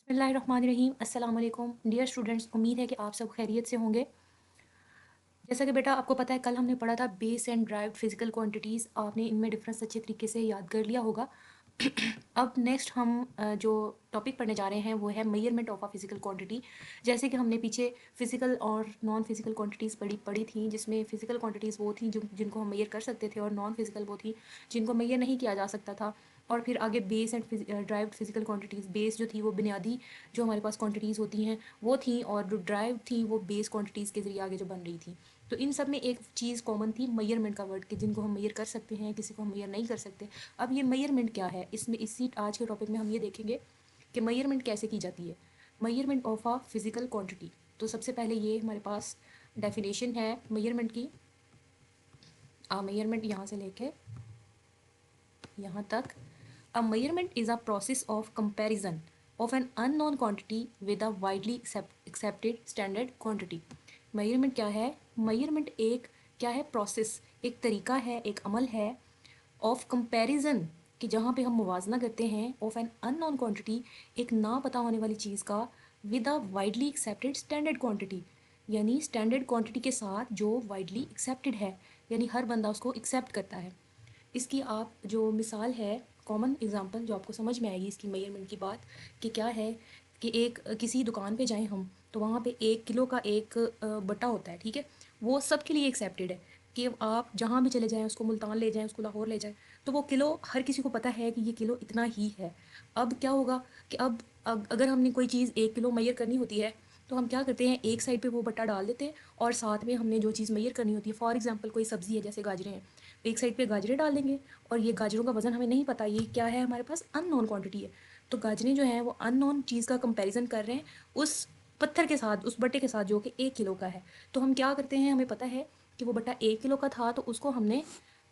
बिस्मिल्लाहिर्रहमानिर्रहीम। अस्सलाम वालेकुम डियर स्टूडेंट्स, उम्मीद है कि आप सब खैरियत से होंगे। जैसा कि बेटा आपको पता है, कल हमने पढ़ा था base and derived physical quantities. आपने इनमें डिफरेंस अच्छे तरीके से याद कर लिया होगा। अब नेक्स्ट हम जो टॉपिक पढ़ने जा रहे हैं वो है measurement of a physical quantity. जैसे कि हमने पीछे फिजिकल और नॉन फिजिकल क्वांटिटीज़ पढ़ी थी, जिसमें फिजिकल क्वांटिटीज़ वो थी जिनको हम मेजर कर सकते थे, और नॉन फिजिकल वो थी जिनको मेजर नहीं किया जा सकता था। और फिर आगे base and derived physical quantities, base जो थी वो बुनियादी जो हमारे पास क्वांटिटीज़ होती हैं वो थी, और जो ड्राइव थी वो बेस क्वांटिटीज़ के ज़रिए आगे जो बन रही थी। तो इन सब में एक चीज़ कॉमन थी, मेजरमेंट का वर्ड, कि जिनको हम मेजर कर सकते हैं, किसी को हम मेजर नहीं कर सकते। अब ये मेजरमेंट क्या है, इसमें इसी आज के टॉपिक में हम ये देखेंगे कि मेजरमेंट कैसे की जाती है, measurement of a physical quantity. तो सबसे पहले ये हमारे पास डेफिनेशन है मेजरमेंट की। मेजरमेंट यहाँ से लेके यहाँ तक। अ measurement is a process of comparison of an unknown quantity with a widely accepted standard quantity. Measurement क्या है? मेजरमेंट एक क्या है? प्रोसेस, एक तरीका है, एक अमल है, ऑफ कंपैरिजन, कि जहाँ पे हम मुवाजना करते हैं, ऑफ एन अननोन क्वांटिटी, एक ना पता होने वाली चीज़ का, with a widely accepted standard quantity, यानी स्टैंडर्ड क्वांटिटी के साथ जो वाइडली एक्सेप्टेड है, यानी हर बंदा उसको एक्सेप्ट करता है। इसकी आप जो मिसाल है, कॉमन एग्जांपल जो आपको समझ में आएगी इसकी मेजरमेंट की बात, कि क्या है, कि एक किसी दुकान पे जाएं हम, तो वहाँ पे 1 किलो का एक बट्टा होता है, ठीक है। वो सबके लिए एक्सेप्टेड है कि आप जहाँ भी चले जाएं, उसको मुल्तान ले जाएं, उसको लाहौर ले जाएं, तो वो किलो हर किसी को पता है कि ये किलो इतना ही है। अब क्या होगा कि अब अगर हमने कोई चीज़ 1 किलो मैयर करनी होती है, तो हम क्या करते हैं, एक साइड पे वो बट्टा डाल देते हैं, और साथ में हमने जो चीज़ मैयर करनी होती है, फॉर एग्जांपल कोई सब्ज़ी है, जैसे गाजरें हैं, एक साइड पे गाजरें डाल देंगे, और ये गाजरों का वज़न हमें नहीं पता, ये क्या है, हमारे पास अननोन क्वांटिटी है। तो गाजरें जो हैं वो अननोन चीज़ का कंपैरिजन कर रहे हैं उस पत्थर के साथ, उस बट्टे के साथ, जो कि 1 किलो का है। तो हम क्या करते हैं, हमें पता है कि वो बट्टा 1 किलो का था, तो उसको हमने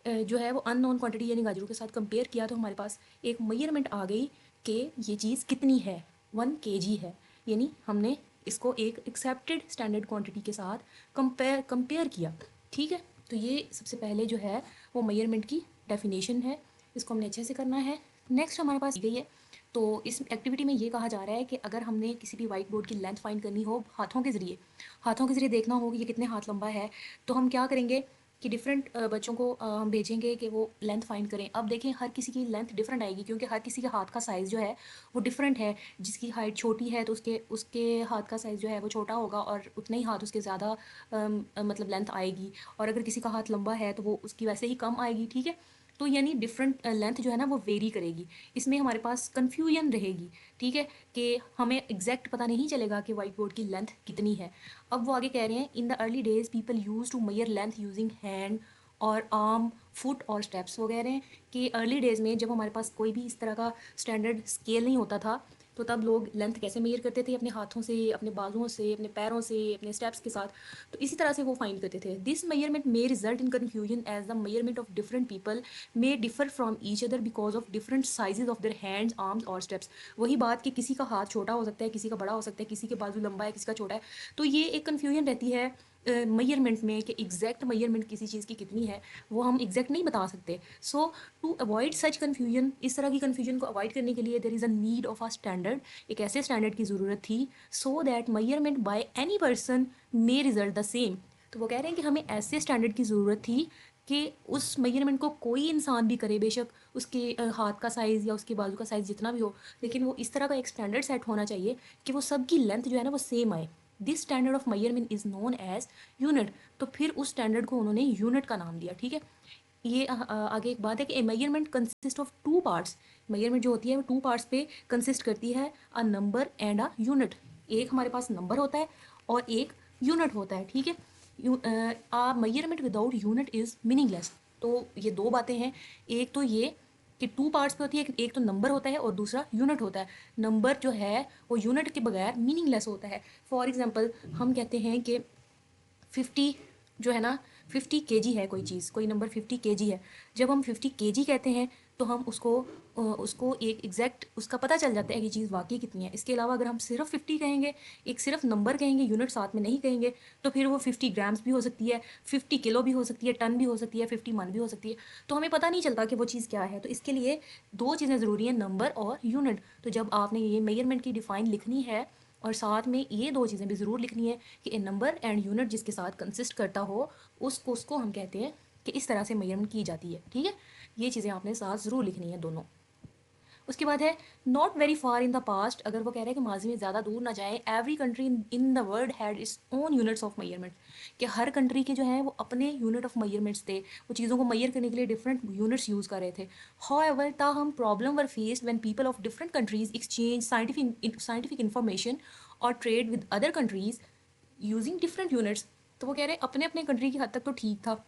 जो है वो अननोन क्वांटिटी यानी गाजरों के साथ कंपेयर किया, तो हमारे पास एक मेजरमेंट आ गई कि ये चीज़ कितनी है, 1 kg है। यानी हमने इसको एक एक्सेप्टेड स्टैंडर्ड क्वांटिटी के साथ कंपेयर किया, ठीक है। तो ये सबसे पहले जो है वो मेजरमेंट की डेफिनेशन है, इसको हमने अच्छे से करना है। नेक्स्ट हमारे पास दी गई है, तो इस एक्टिविटी में ये कहा जा रहा है कि अगर हमने किसी भी वाइट बोर्ड की लेंथ फाइंड करनी हो हाथों के ज़रिए देखना हो कि ये कितने हाथ लंबा है, तो हम क्या करेंगे कि डिफरेंट बच्चों को हम भेजेंगे कि वो लेंथ फाइंड करें। अब देखें, हर किसी की लेंथ डिफरेंट आएगी, क्योंकि हर किसी के हाथ का साइज़ जो है वो डिफरेंट है। जिसकी हाइट छोटी है तो उसके उसके हाथ का साइज़ जो है वो छोटा होगा, और उतने ही हाथ उसके ज़्यादा मतलब लेंथ आएगी। और अगर किसी का हाथ लंबा है तो वो उसकी वैसे ही कम आएगी, ठीक है। तो यानी डिफरेंट लेंथ जो है ना वो वेरी करेगी। इसमें हमारे पास कन्फ्यूजन रहेगी, ठीक है, कि हमें एग्जैक्ट पता नहीं चलेगा कि वाइट बोर्ड की लेंथ कितनी है। अब वो आगे कह रहे हैं, in the early days people used to measure length using hand और आर्म, फुट और स्टेप्स। वो कह रहे हैं कि अर्ली डेज़ में जब हमारे पास कोई भी इस तरह का स्टैंडर्ड स्केल नहीं होता था, तो तब लोग लेंथ कैसे मेयर करते थे? अपने हाथों से, अपने बाजुओं से, अपने पैरों से, अपने स्टेप्स के साथ। तो इसी तरह से वो फाइंड करते थे। This measurement may result in confusion as the measurement of different people may differ from each other because of different sizes of their hands, arms और स्टेप्स। वही बात कि किसी का हाथ छोटा हो सकता है, किसी का बड़ा हो सकता है, किसी के बाजू लंबा है, किसी का छोटा है। तो ये एक कन्फ्यूजन रहती है मेजरमेंट में, कि एग्जैक्ट मेजरमेंट किसी चीज़ की कितनी है वो हम एग्जैक्ट नहीं बता सकते। सो टू अवॉइड सच कन्फ्यूजन, इस तरह की कन्फ्यूजन को अवॉइड करने के लिए there is a need of a standard, एक ऐसे स्टैंडर्ड की ज़रूरत थी, so that measurement by any person may result the same. तो वो कह रहे हैं कि हमें ऐसे स्टैंडर्ड की ज़रूरत थी कि उस मेजरमेंट को कोई इंसान भी करे, बेशक उसके हाथ का साइज़ या उसके बाजू का साइज़ जितना भी हो, लेकिन वो इस तरह का एक स्टैंडर्ड सेट होना चाहिए कि वो सबकी लेंथ जो है ना वो सेम आए। This standard of measurement is known as unit. तो फिर उस स्टैंडर्ड को उन्होंने यूनिट का नाम दिया, ठीक है। ये आगे एक बात है कि measurement consist of 2 parts. Measurement जो होती है वो 2 पार्ट्स पे कंसिस्ट करती है, a number and a unit. एक हमारे पास नंबर होता है और एक यूनिट होता है, ठीक है। Measurement without unit is meaningless. तो ये दो बातें हैं, एक तो ये कि 2 पार्ट्स पे होती है, एक तो नंबर होता है और दूसरा यूनिट होता है। नंबर जो है वो यूनिट के बगैर मीनिंगलेस होता है। फॉर एग्जांपल हम कहते हैं कि 50 जो है ना, 50 kg है कोई चीज़, कोई नंबर 50 kg है। जब हम 50 kg कहते हैं तो हम उसको एक एग्जैक्ट उसका पता चल जाता है कि चीज़ वाकई कितनी है। इसके अलावा अगर हम सिर्फ 50 कहेंगे, एक सिर्फ नंबर कहेंगे, यूनिट साथ में नहीं कहेंगे, तो फिर वो 50 ग्राम्स भी हो सकती है, 50 किलो भी हो सकती है, टन भी हो सकती है, 50 मन भी हो सकती है। तो हमें पता नहीं चलता कि वो चीज़ क्या है। तो इसके लिए दो चीज़ें ज़रूरी हैं, नंबर और यूनिट। तो जब आपने ये मेजरमेंट की डिफ़ाइन लिखनी है और साथ में ये दो चीज़ें भी ज़रूर लिखनी है कि ए नंबर एंड यूनिट जिसके साथ कंसिस्ट करता हो, उसको हम कहते हैं कि इस तरह से मेजरमेंट की जाती है। ठीक है, ये चीज़ें आपने साथ ज़रूर लिखनी है दोनों। उसके बाद है not very far in the past. अगर वो कह रहे हैं कि माजी में ज़्यादा दूर ना जाए, every country in the world had its own units of measurement. कि हर कंट्री के जो हैं वो अपने यूनिट ऑफ मेजरमेंट्स थे, वो चीज़ों को मैयर करने के लिए डिफरेंट यूनिट्स यूज़ कर रहे थे। हाउएवर ताहम problem were faced when people of different countries exchange scientific information और trade with other countries using different units. तो वो कह रहे हैं अपने अपने कंट्री की हद तक तो ठीक था,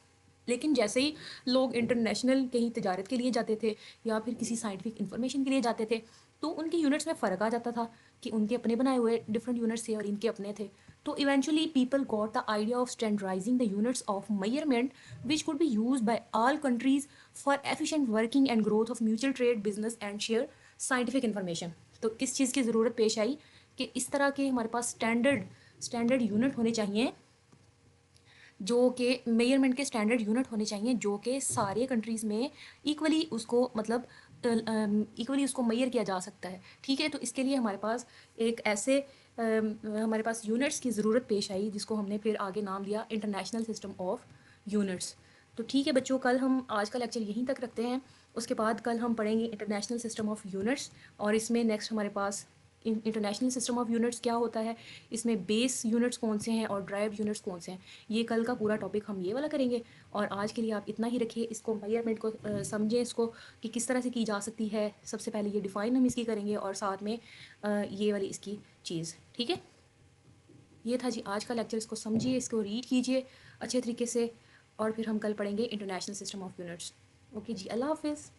लेकिन जैसे ही लोग इंटरनेशनल कहीं तजारत के लिए जाते थे या फिर किसी साइंटिफिक इन्फॉर्मेशन के लिए जाते थे, तो उनके यूनिट्स में फ़र्क आ जाता था कि उनके अपने बनाए हुए डिफरेंट यूनिट्स थे और इनके अपने थे। तो eventually people got the idea of standardising the units of measurement which could be use by all countries for efficient working and growth of mutual trade business and share scientific information. तो किस चीज़ की ज़रूरत पेश आई कि इस तरह के हमारे पास स्टैंडर्ड यूनिट होने चाहिए, जो कि मेजरमेंट के स्टैंडर्ड यूनिट होने चाहिए जो कि सारे कंट्रीज़ में इक्वली उसको मतलब इक्वली उसको मेजर किया जा सकता है। ठीक है, तो इसके लिए हमारे पास एक ऐसे हमारे पास यूनिट्स की ज़रूरत पेश आई जिसको हमने फिर आगे नाम दिया इंटरनेशनल सिस्टम ऑफ यूनिट्स। तो ठीक है बच्चों, कल हम आज का लेक्चर यहीं तक रखते हैं। उसके बाद कल हम पढ़ेंगे इंटरनेशनल सिस्टम ऑफ यूनिट्स, और इसमें नेक्स्ट हमारे पास इंटरनेशनल सिस्टम ऑफ यूनिट्स क्या होता है, इसमें बेस यूनिट्स कौन से हैं और ड्राइव यूनिट्स कौन से हैं। ये कल का पूरा टॉपिक हम ये वाला करेंगे। और आज के लिए आप इतना ही रखिए, इसको मेजरमेंट को समझें, इसको कि किस तरह से की जा सकती है। सबसे पहले ये डिफ़ाइन हम इसकी करेंगे और साथ में ये वाली इसकी चीज़। ठीक है, ये था जी आज का लेक्चर। इसको समझिए, इसको रीड कीजिए अच्छे तरीके से, और फिर हम कल पढ़ेंगे international system of units. Okay जी, अल्लाह हाफिज़।